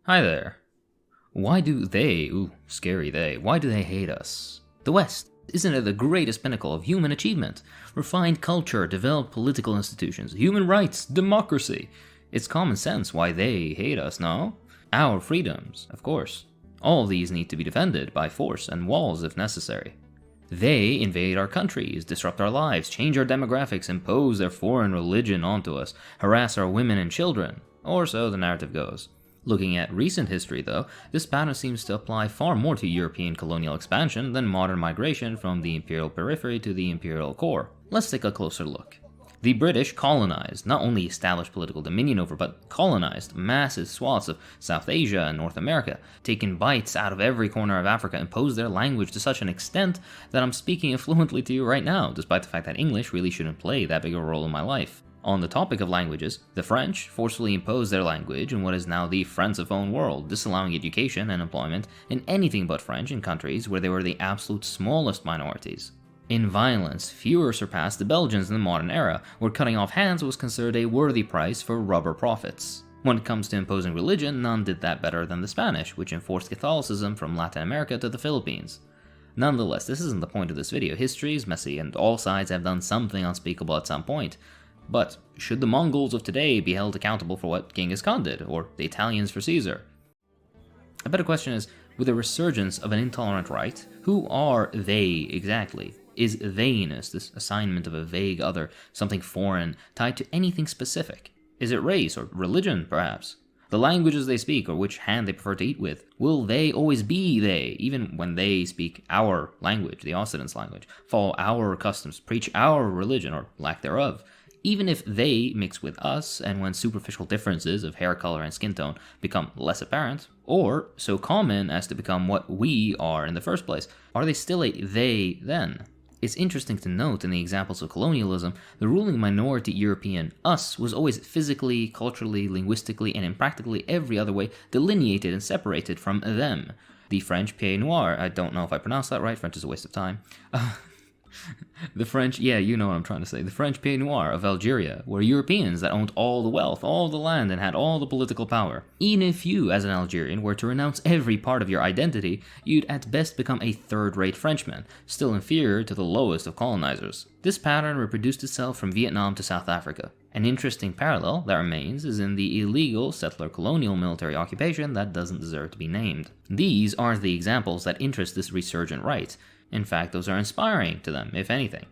Hi there. Why do they, scary why do they hate us? The West, isn't it the greatest pinnacle of human achievement? Refined culture, developed political institutions, human rights, democracy. It's common sense why they hate us, no? Our freedoms, of course. All these need to be defended by force and walls if necessary. They invade our countries, disrupt our lives, change our demographics, impose their foreign religion onto us, harass our women and children, or so the narrative goes. Looking at recent history, though, this pattern seems to apply far more to European colonial expansion than modern migration from the imperial periphery to the imperial core. Let's take a closer look. The British colonized, not only established political dominion over, but colonized massive swaths of South Asia and North America, taken bites out of every corner of Africa, imposed their language to such an extent that I'm speaking fluently to you right now, despite the fact that English really shouldn't play that big a role in my life. On the topic of languages, the French forcefully imposed their language in what is now the Francophone world, disallowing education and employment in anything but French in countries where they were the absolute smallest minorities. In violence, fewer surpassed the Belgians in the modern era, where cutting off hands was considered a worthy price for rubber profits. When it comes to imposing religion, none did that better than the Spanish, which enforced Catholicism from Latin America to the Philippines. Nonetheless, this isn't the point of this video. History is messy, and all sides have done something unspeakable at some point. But should the Mongols of today be held accountable for what Genghis Khan did, or the Italians for Caesar? A better question is, with the resurgence of an intolerant right, who are they exactly? Is theyness, this assignment of a vague other, something foreign, tied to anything specific? Is it race or religion, perhaps? The languages they speak, or which hand they prefer to eat with, will they always be they, even when they speak our language, the Occident's language, follow our customs, preach our religion, or lack thereof? Even if they mix with us, and when superficial differences of hair color and skin tone become less apparent, or so common as to become what we are in the first place, are they still a they then? It's interesting to note in the examples of colonialism, the ruling minority European us was always physically, culturally, linguistically, and in practically every other way delineated and separated from them. The French pied noir, I don't know if I pronounced that right, French is a waste of time. The French, you know what I'm trying to say. The French Pied Noir of Algeria were Europeans that owned all the wealth, all the land, and had all the political power. Even if you, as an Algerian, were to renounce every part of your identity, you'd at best become a third-rate Frenchman, still inferior to the lowest of colonizers. This pattern reproduced itself from Vietnam to South Africa. An interesting parallel that remains is in the illegal settler colonial military occupation that doesn't deserve to be named. These aren't the examples that interest this resurgent right. In fact, those are inspiring to them, if anything.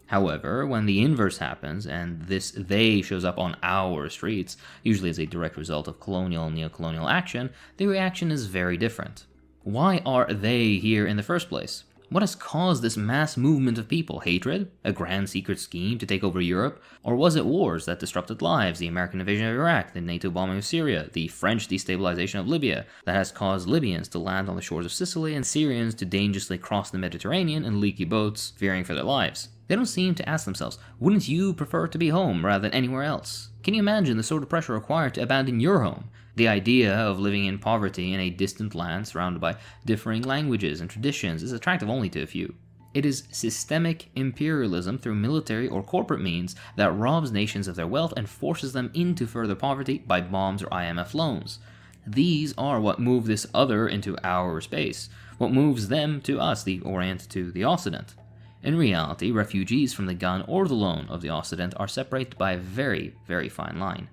However, when the inverse happens, and this they shows up on our streets, usually as a direct result of colonial and neocolonial action, the reaction is very different. Why are they here in the first place? What has caused this mass movement of people? Hatred? A grand secret scheme to take over Europe? Or was it wars that disrupted lives, the American invasion of Iraq, the NATO bombing of Syria, the French destabilization of Libya that has caused Libyans to land on the shores of Sicily and Syrians to dangerously cross the Mediterranean in leaky boats, fearing for their lives? They don't seem to ask themselves, wouldn't you prefer to be home rather than anywhere else? Can you imagine the sort of pressure required to abandon your home? The idea of living in poverty in a distant land surrounded by differing languages and traditions is attractive only to a few. It is systemic imperialism through military or corporate means that robs nations of their wealth and forces them into further poverty by bombs or IMF loans. These are what move this other into our space, what moves them to us, the Orient to the Occident. In reality, refugees from the gun or the loan of the Occident are separated by a very, very fine line.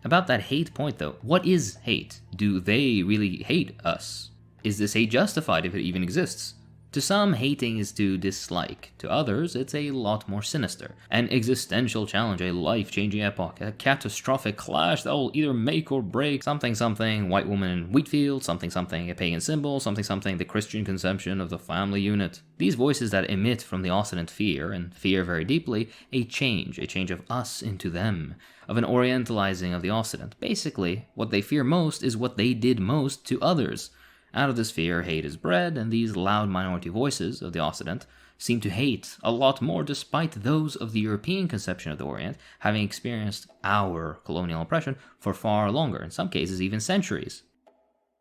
About that hate point though, what is hate? Do they really hate us? Is this hate justified if it even exists? To some, hating is to dislike. To others, it's a lot more sinister. An existential challenge, a life-changing epoch, a catastrophic clash that will either make or break something something, white woman in wheatfield, something something, a pagan symbol, something something, the Christian conception of the family unit. These voices that emit from the Occident fear, and fear very deeply, a change of us into them, of an orientalizing of the Occident. Basically, what they fear most is what they did most to others. Out of this fear, hate is bred, and these loud minority voices of the Occident seem to hate a lot more despite those of the European conception of the Orient having experienced our colonial oppression for far longer, in some cases even centuries.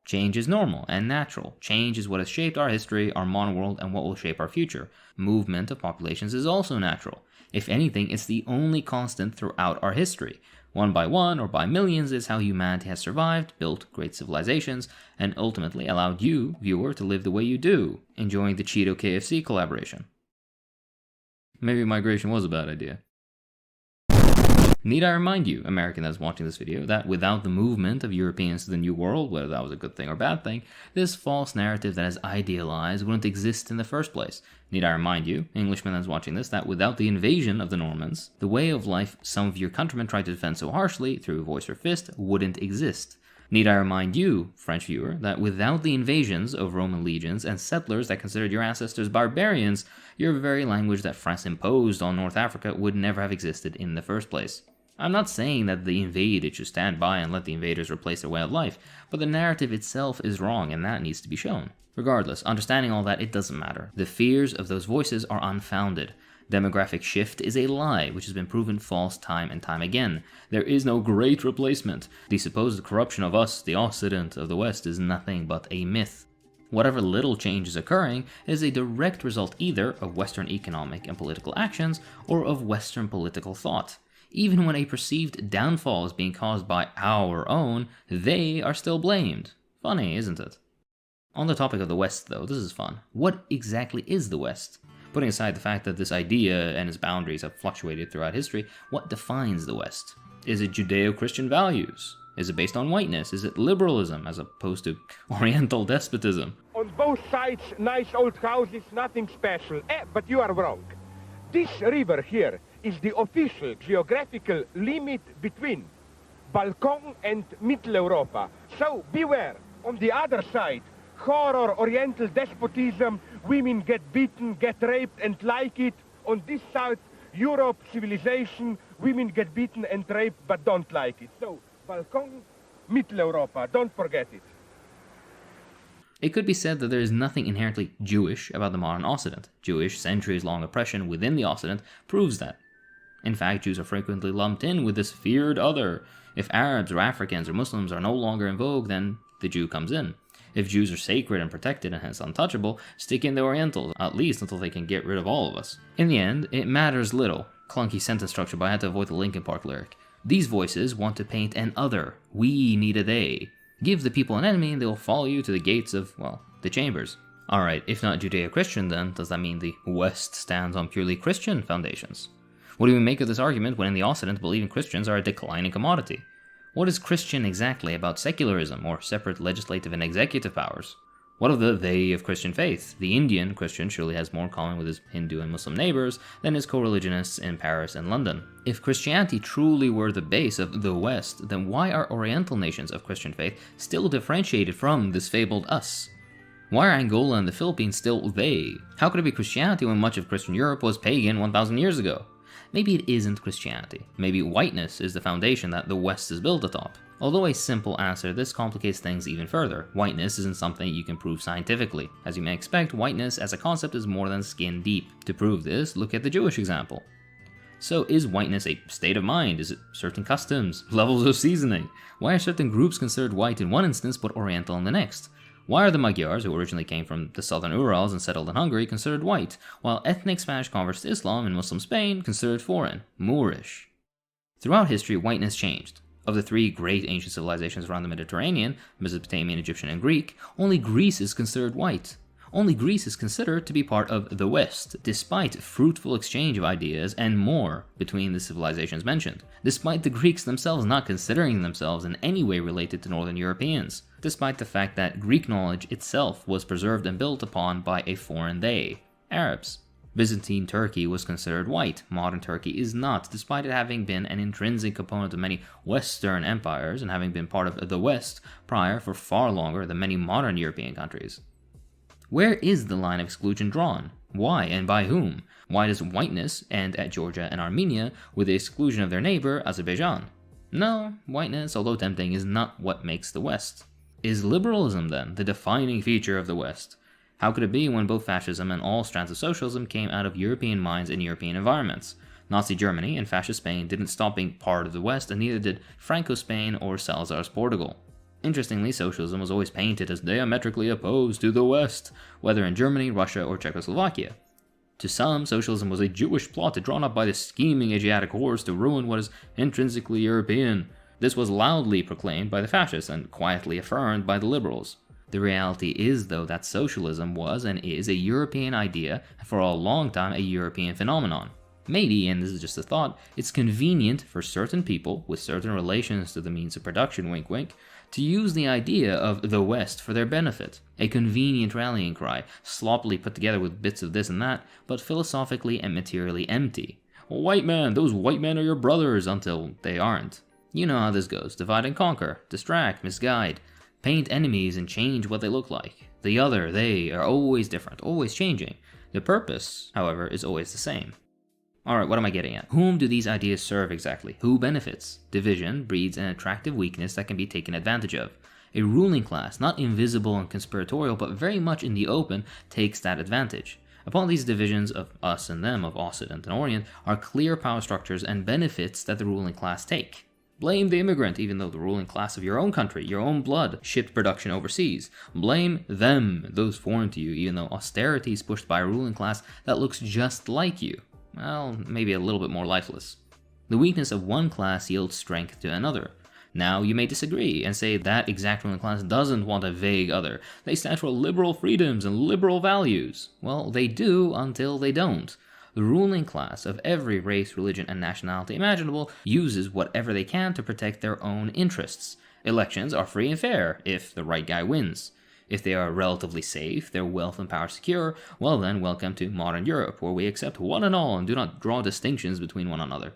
Change is normal and natural. Change is what has shaped our history, our modern world, and what will shape our future. Movement of populations is also natural. If anything, it's the only constant throughout our history. One by one or by millions is how humanity has survived, built great civilizations, and ultimately allowed you, viewer, to live the way you do, enjoying the Cheeto KFC collaboration. Maybe migration was a bad idea. Need I remind you, American that's watching this video, that without the movement of Europeans to the New World, whether that was a good thing or bad thing, this false narrative that is idealized wouldn't exist in the first place. Need I remind you, Englishman that's watching this, that without the invasion of the Normans, the way of life some of your countrymen tried to defend so harshly through voice or fist wouldn't exist. Need I remind you, French viewer, that without the invasions of Roman legions and settlers that considered your ancestors barbarians, your very language that France imposed on North Africa would never have existed in the first place. I'm not saying that the invaded should stand by and let the invaders replace their way of life, but the narrative itself is wrong and that needs to be shown. Regardless, understanding all that, it doesn't matter. The fears of those voices are unfounded. Demographic shift is a lie, which has been proven false time and time again. There is no great replacement. The supposed corruption of us, the Occident of the West, is nothing but a myth. Whatever little change is occurring is a direct result either of Western economic and political actions or of Western political thought. Even when a perceived downfall is being caused by our own, they are still blamed. Funny, isn't it? On the topic of the West, though, this is fun. What exactly is the West? Putting aside the fact that this idea and its boundaries have fluctuated throughout history, what defines the West? Is it Judeo-Christian values? Is it based on whiteness? Is it liberalism as opposed to Oriental despotism? On both sides, nice old houses, nothing special. But you are wrong. This river here is the official geographical limit between Balkan and Middle Europa. So beware. On the other side, horror, Oriental despotism, women get beaten, get raped and like it. On this side, Europe, civilization, women get beaten and raped but don't like it. So, Balkan, Middle Europa, don't forget it. It could be said that there is nothing inherently Jewish about the modern Occident. Jewish centuries-long oppression within the Occident proves that. In fact, Jews are frequently lumped in with this feared other. If Arabs or Africans or Muslims are no longer in vogue, then the Jew comes in. If Jews are sacred and protected and hence untouchable, stick in the Orientals, at least until they can get rid of all of us. In the end, it matters little. Clunky sentence structure, but I had to avoid the Linkin Park lyric. These voices want to paint an other. We need a they. Give the people an enemy and they will follow you to the gates of, well, the chambers. Alright, if not Judeo-Christian then, does that mean the West stands on purely Christian foundations? What do we make of this argument when in the Occident believing Christians are a declining commodity? What is Christian exactly about secularism or separate legislative and executive powers? What of the they of Christian faith? The Indian Christian surely has more in common with his Hindu and Muslim neighbors than his co-religionists in Paris and London. If Christianity truly were the base of the West, then why are Oriental nations of Christian faith still differentiated from this fabled us? Why are Angola and the Philippines still they? How could it be Christianity when much of Christian Europe was pagan 1,000 years ago? Maybe it isn't Christianity. Maybe whiteness is the foundation that the West is built atop. Although a simple answer, this complicates things even further. Whiteness isn't something you can prove scientifically. As you may expect, whiteness as a concept is more than skin deep. To prove this, look at the Jewish example. So is whiteness a state of mind? Is it certain customs, levels of seasoning? Why are certain groups considered white in one instance but Oriental in the next? Why are the Magyars, who originally came from the southern Urals and settled in Hungary, considered white, while ethnic Spanish converts to Islam in Muslim Spain considered foreign, Moorish? Throughout history, whiteness changed. Of the three great ancient civilizations around the Mediterranean, Mesopotamian, Egyptian, and Greek, only Greece is considered white. Only Greece is considered to be part of the West, despite fruitful exchange of ideas and more between the civilizations mentioned, despite the Greeks themselves not considering themselves in any way related to Northern Europeans, despite the fact that Greek knowledge itself was preserved and built upon by a foreign they, Arabs. Byzantine Turkey was considered white, modern Turkey is not, despite it having been an intrinsic component of many Western empires and having been part of the West prior for far longer than many modern European countries. Where is the line of exclusion drawn? Why and by whom? Why does whiteness end at Georgia and Armenia with the exclusion of their neighbor, Azerbaijan? No, whiteness, although tempting, is not what makes the West. Is liberalism, then, the defining feature of the West? How could it be when both fascism and all strands of socialism came out of European minds and European environments? Nazi Germany and fascist Spain didn't stop being part of the West, and neither did Franco Spain or Salazar's Portugal. Interestingly, socialism was always painted as diametrically opposed to the West, whether in Germany, Russia, or Czechoslovakia. To some, socialism was a Jewish plot drawn up by the scheming Asiatic hordes to ruin what is intrinsically European. This was loudly proclaimed by the fascists and quietly affirmed by the liberals. The reality is, though, that socialism was and is a European idea, and for a long time a European phenomenon. Maybe, and this is just a thought, it's convenient for certain people with certain relations to the means of production, wink wink, to use the idea of the West for their benefit. A convenient rallying cry, sloppily put together with bits of this and that, but philosophically and materially empty. White man, those white men are your brothers, until they aren't. You know how this goes. Divide and conquer, distract, misguide, paint enemies and change what they look like. The other, they, are always different, always changing. The purpose, however, is always the same. Alright, what am I getting at? Whom do these ideas serve exactly? Who benefits? Division breeds an attractive weakness that can be taken advantage of. A ruling class, not invisible and conspiratorial, but very much in the open, takes that advantage. Upon these divisions of us and them, of Occident and Orient, are clear power structures and benefits that the ruling class take. Blame the immigrant, even though the ruling class of your own country, your own blood, shipped production overseas. Blame them, those foreign to you, even though austerity is pushed by a ruling class that looks just like you. Well, maybe a little bit more lifeless. The weakness of one class yields strength to another. Now, you may disagree and say that exact ruling class doesn't want a vague other. They stand for liberal freedoms and liberal values. Well, they do until they don't. The ruling class of every race, religion, and nationality imaginable uses whatever they can to protect their own interests. Elections are free and fair if the right guy wins. If they are relatively safe, their wealth and power secure, well then welcome to modern Europe, where we accept one and all and do not draw distinctions between one another.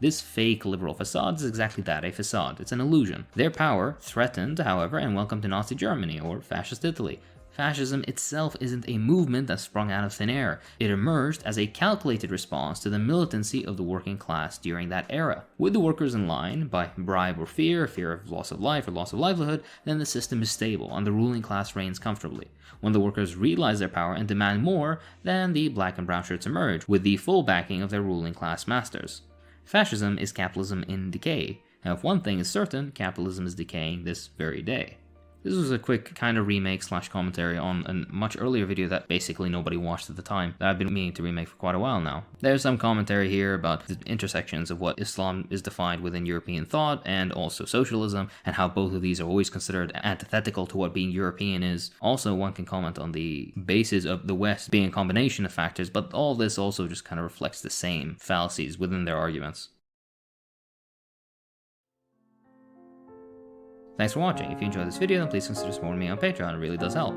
This fake liberal facade is exactly that, a facade. It's an illusion. Their power threatened, however, and welcome to Nazi Germany or fascist Italy. Fascism itself isn't a movement that sprung out of thin air. It emerged as a calculated response to the militancy of the working class during that era. With the workers in line, by bribe or fear of loss of life or loss of livelihood, then the system is stable and the ruling class reigns comfortably. When the workers realize their power and demand more, then the black and brown shirts emerge, with the full backing of their ruling class masters. Fascism is capitalism in decay, and if one thing is certain, capitalism is decaying this very day. This was a quick kind of remake / commentary on a much earlier video that basically nobody watched at the time, that I've been meaning to remake for quite a while now. There's some commentary here about the intersections of what Islam is defined within European thought and also socialism, and how both of these are always considered antithetical to what being European is. Also, one can comment on the basis of the West being a combination of factors, but all this also just kind of reflects the same fallacies within their arguments. Thanks for watching. If you enjoyed this video, then please consider supporting me on Patreon, it really does help.